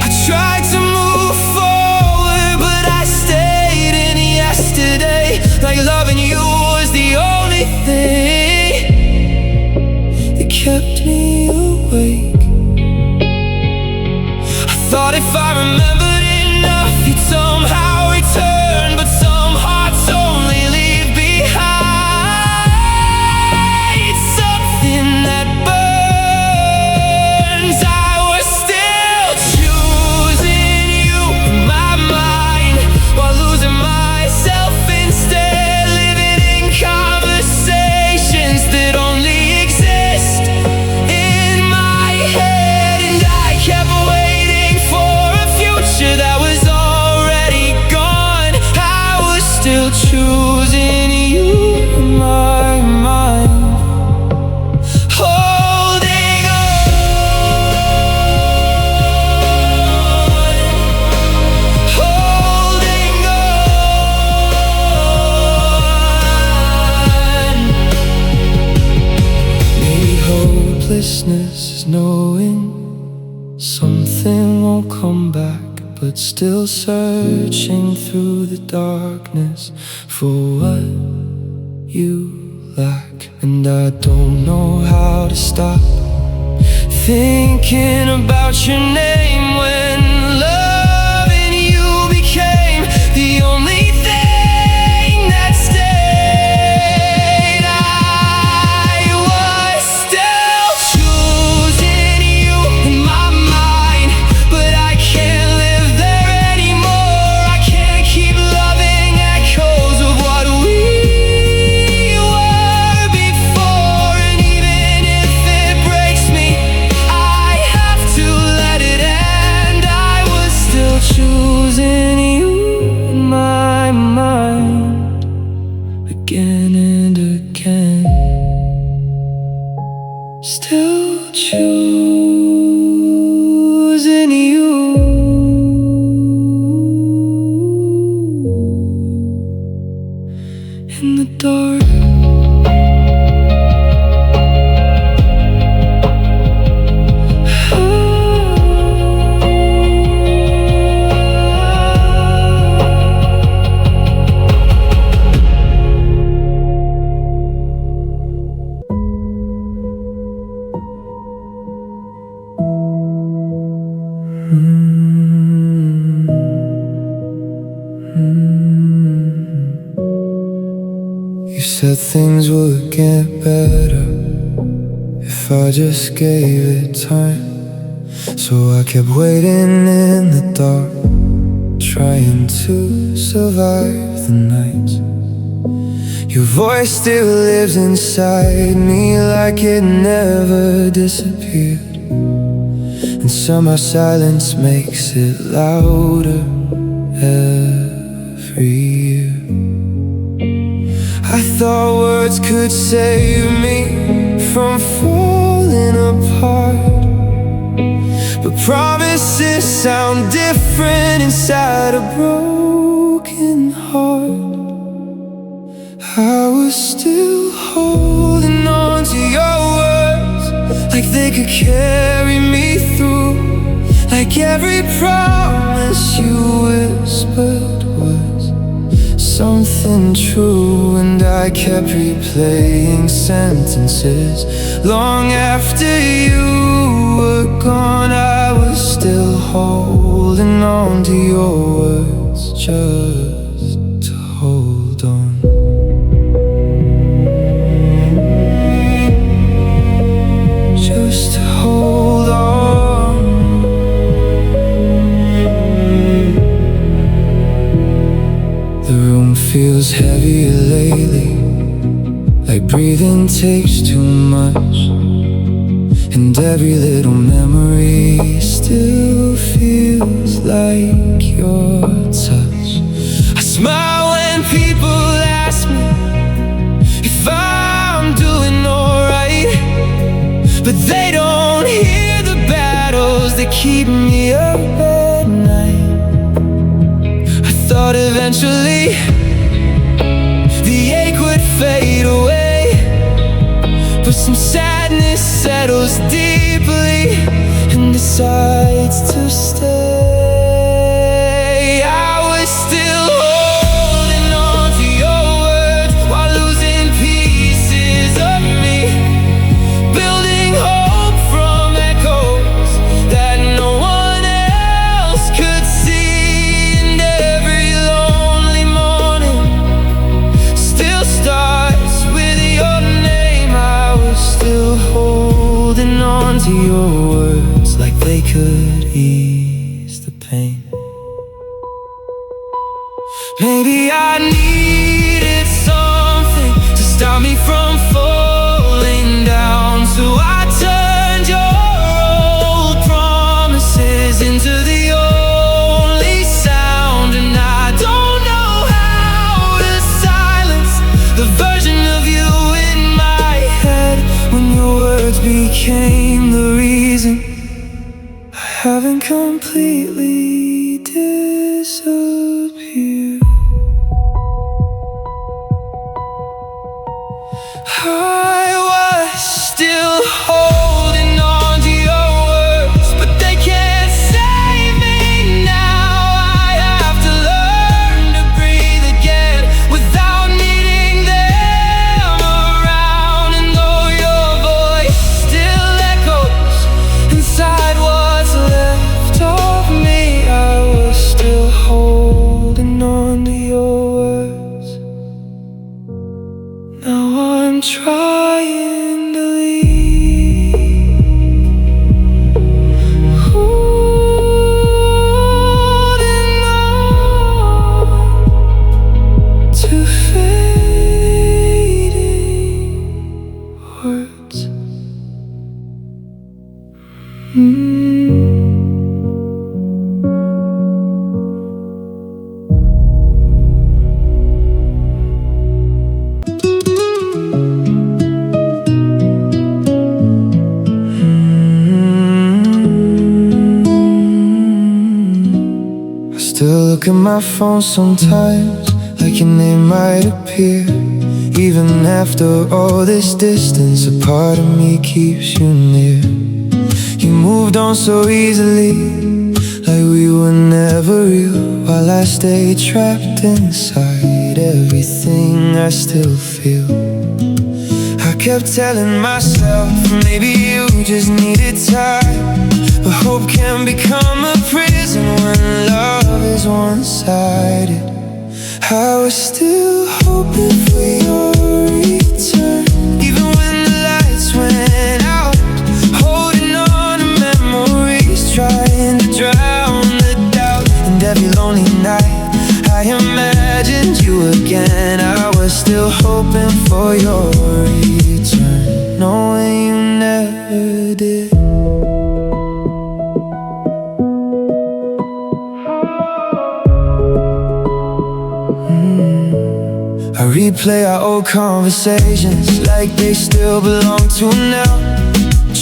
I tried to move forward, but I stayed in yesterday, like loving you was the only thing that kept me awake. I thought if I remembered enough, you'd somehow return, but some hearts only leave behind something that burns. I was still choosing you in my mind, while losing myself instead, living in conversations that only exist in my head. And I kept waiting for a future that was already gone. I was still choosing you in my mind, holding on, holding on. Maybe hopelessness is knowing something won't come back, but still searching through the darkness for what you lack. And I don't know how to stop thinking about your name when loving you became the only thing that stayed. I was still choosing you in my mind, but I can't live there anymore. I can't keep loving echoes of what we were before. And even if it breaks me, I have to let it end. I was still choosing you in my mind, again and again. Still choosing you in the dark. You said things would get better if I just gave it time. So I kept waiting in the dark, trying to survive the night. Your voice still lives inside me, like it never disappeared. And somehow silence makes it louder every year. I thought words could save me from falling apart, but promises sound different inside a broken heart. I was still holding on to your words, like they could carry me through, like every promise you whispered was something true. And I kept replaying sentences long after you were gone. I was still holding on to your words, just to hold on. Just to hold on. The room feels heavier lately, like breathing takes too much, and every little memory still feels like your touch. I smile when people ask me if I'm doing alright, but they don't hear the battles that keep me up at night. I thought eventually the ache would fade away, but some sadness settles deeply and decides to stay. I was still holding on to your words while losing pieces of me, building hope from echoes that no one else could see. And every lonely morning still starts with your name. I was still holding on to your words like they could ease the pain. Maybe I needed something to stop me from falling down, so I turned your old promises into the only sound. And I don't know how to silence the version of you in my head when your words became the reason I haven't completely disappeared. I was still holding on to your words, but they can't save me now. I have to learn to breathe again without needing them around. And though your voice still echoes inside what's left of me, I was still holding on to your words. Now I'm trying to leave, holding on to fading words. I still look at my phone sometimes, like your name might appear. Even after all this distance, a part of me keeps you near. You moved on so easily, like we were never real, while I stay trapped inside everything I still feel. I kept telling myself maybe you just needed time, but hope can become a prison when love is one-sided. I was still hoping for your return, even when the lights went out, holding on to memories, trying to drown the doubt. And every lonely night I imagined you again. I was still hoping for your return, knowing you never did. I replay our old conversations like they still belong to now,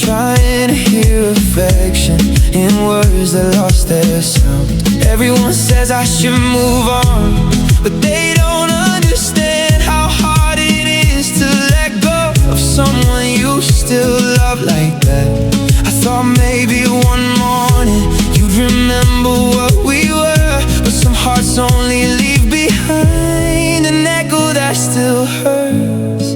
trying to hear affection in words that lost their sound. Everyone says I should move on, but they don't understand how hard it is to let go of someone you still love like that. I thought maybe one morning you'd remember what we were, but some hearts only leave behind an echo that still hurts.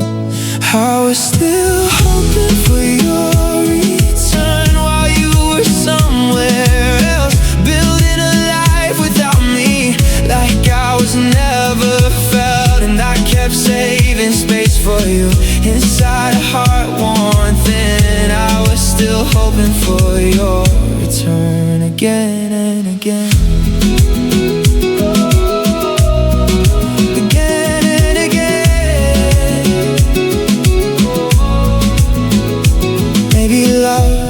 I was still hoping for your return while you were somewhere else, building a life without me, like I was never felt. And I kept saving space for you inside a heart worn thin. I was still hoping for your return again and again.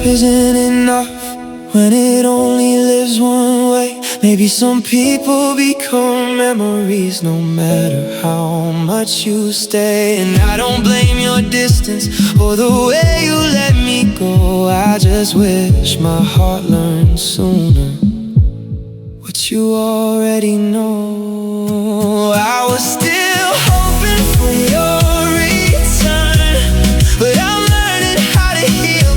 Isn't enough when it only lives one way. Maybe some people become memories no matter how much you stay. And I don't blame your distance or the way you let me go. I just wish my heart learned sooner what you already know. I was still hoping for your return, but I'm learning how to heal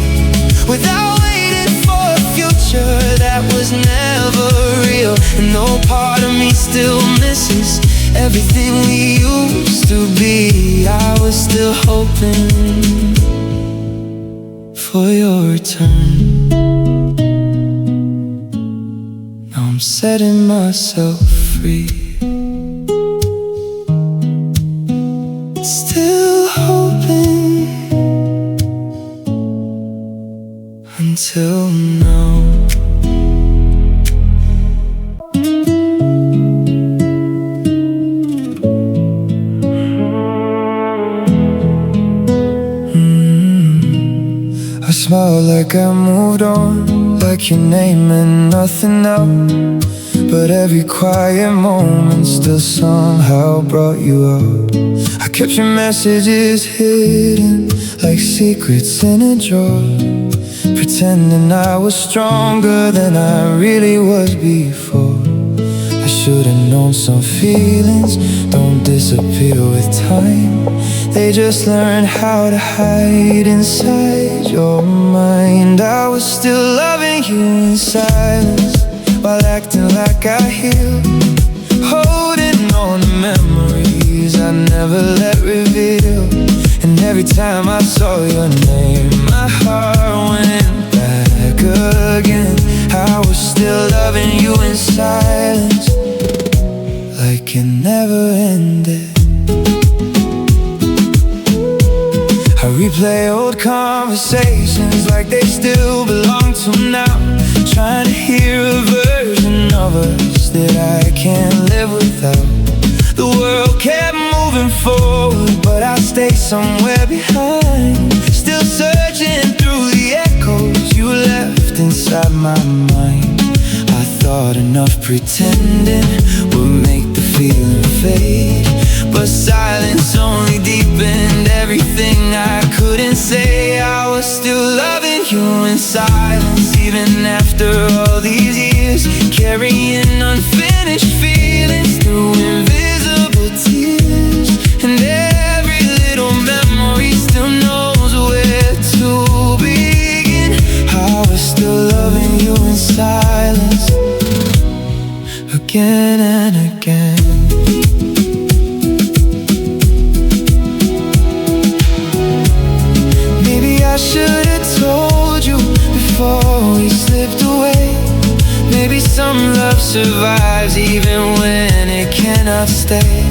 without waiting for a future that was never real. And no part of me still misses everything we used to be. I was still hoping for your return. Now I'm setting myself free, still hoping until now. I smile like I moved on, like your name and nothing else. But every quiet moment still somehow brought you up. I kept your messages hidden like secrets in a drawer, pretending I was stronger than I really was before. I should've known some feelings don't disappear with time. They just learn how to hide inside your mind. I was still loving you in silence while acting like I healed, holding on to memories I never let reveal. And every time I saw your name, my heart went back again. I was still loving you in silence, like it never ended. I replay old conversations like they still belong to now, trying to hear a version of us that I can't live without. The world kept moving forward, but I stayed somewhere behind, still searching through the echoes you left inside my mind. I thought enough pretending would make the feeling fade, but silence only deepened everything I couldn't say. I was still loving you in silence, even after all these years, carrying unfinished feelings through invisible tears. And every little memory still knows where to begin. I was still loving you in silence, again and again. I should've told you before we slipped away. Maybe some love survives even when it cannot stay.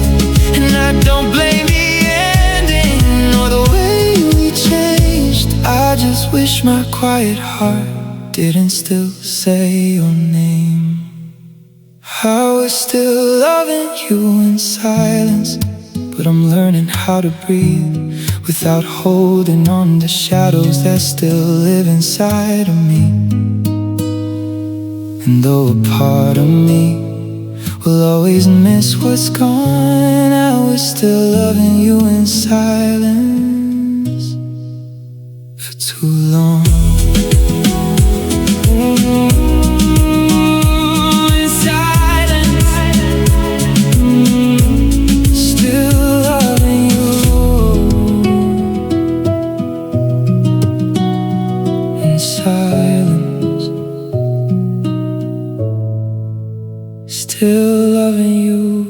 And I don't blame the ending or the way we changed. I just wish my quiet heart didn't still say your name. I was still loving you in silence, but I'm learning how to breathe without holding on to shadows that still live inside of me. And though a part of me will always miss what's gone, I was still loving you in silence for too long. still loving you.